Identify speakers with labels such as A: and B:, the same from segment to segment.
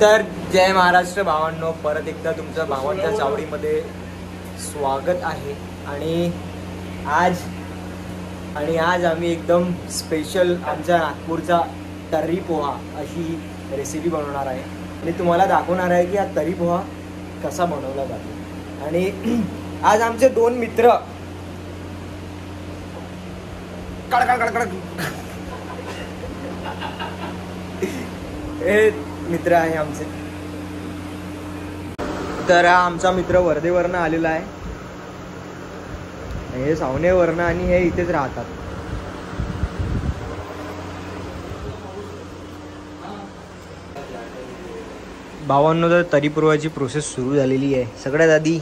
A: तर जय महाराष्ट्र भावांनो, परत एकदा तुमचं भावांच्या चावडीमध्ये स्वागत आहे. आणि आज आम्ही एकदम स्पेशल आमच्या नागपूरचा तर्री पोहा अशी रेसिपी बनवणार आहे आणि तुम्हाला दाखवणार आहे की हा तर्री पोहा कसा बनवला जातो. आणि आज आमचे दोन मित्र हे मित्र आहे आमचे. तर हा आमचा मित्र वर्धेवरनं आलेला आहे, हे सावनेवरनं, आणि हे इथेच राहतात. भावांनो, तर तर्री पोहाची प्रोसेस सुरू झालेली आहे. सगळ्यात आधी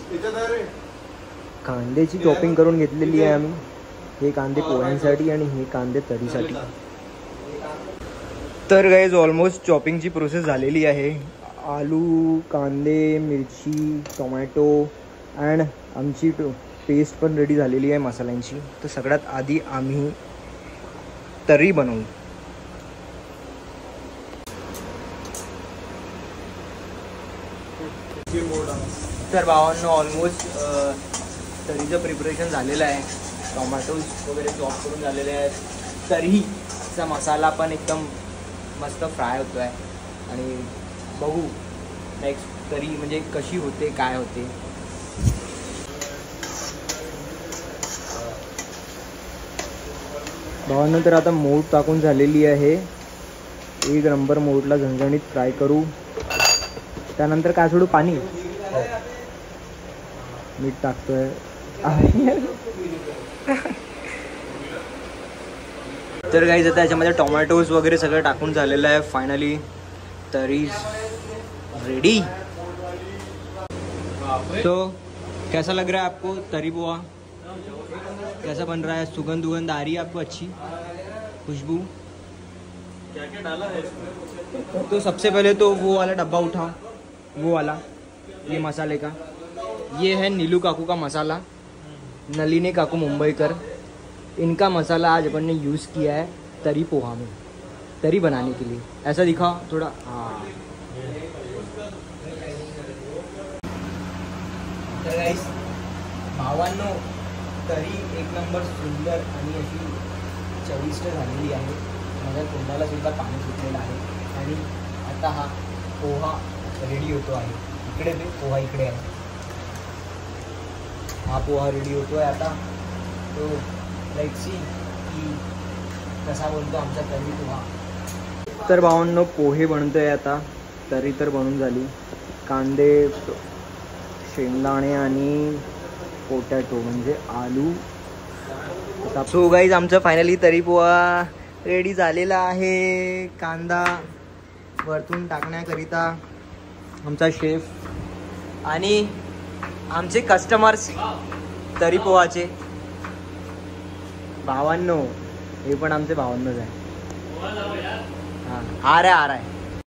A: कांद्याची चॉपिंग करून घेतलेली आहे आम्ही. हे कांदे पोह्यांसाठी आणि हे कांदे तर्रीसाठी. तर गाईज ऑलमोस्ट चॉपिंगची प्रोसेस झालेली आहे. आलू, कांदे, मिरची, टोमॅटो अँड आमची पेस्ट पण रेडी झालेली आहे मसाल्यांची. तर सगळ्यात आधी आम्ही तर्री बनवू. तर भावांनो, ऑलमोस्ट तर्रीचं प्रिपरेशन झालेलं आहे. टोमॅटोज वगैरे चॉप करून झालेले आहेत. तर्रीचा मसाला पण एकदम मस्त फ्राय होतो आहे. आणि बघू नेक्स्ट तर्री म्हणजे कशी होते, काय होते. भावांनो, तर आता मोड टाकून झालेली आहे. एक नंबर मोडला झणझणीत फ्राय करू. त्यानंतर काय सोडू? पाणी, मीठ टाकतोय. तर गाईज आता याच्यामध्ये टोमॅटोज वगैरे सगळं टाकून झालेलं आहे. फायनली तर्री रेडी. तो कैसा लग रहा है आपको तर्री पोहा? कैसा बन रहा है? सुगंध आ रही है आपको? अच्छी खुशबू? क्या क्या डाला है इसमें? तो सबसे पहले तो वो वाला डब्बा उठाओ, वो वाला, ये मसाले का. ये है नीलू काकू का मसाला, नलिनी काकू मुंबईकर. इनका मसाला आज अपन ने यूज़ किया है तर्री पोहा में, तर्री बनाने के लिए. ऐसा दिखाओ थोड़ा. हाँ, तर गाइस भावांनो, तर्री एक नंबर सुंदर आणि अशी चविष्ट झालेली आहे. माझ्या तोंडाला सुद्धा पाणी सुटलेलं आहे. आणि आता हा पोहा रेडी होतो आहे. इकडे ते पोहा इकडे आहे. हा पोहा रेडी होतो आहे आता. तो लेट्स सी की कसा बनतो आमचा तर्री पोहा. तर भावांनो, पोहे बनतोय आता. तर्री तर बनून झाली. कांदे, शेंगदाणे आणि पोटॅटो म्हणजे आलू. सो गाईज, आमचं फायनली तर्री पोहा रेडी झालेला आहे. कांदा वरतून टाकण्याकरिता आमचा शेफ आणि आमचे कस्टमर्स तर्री पोहाचे. भावांनो, हे पण आमचे भावांनोच आहे. हां, आ रहा है.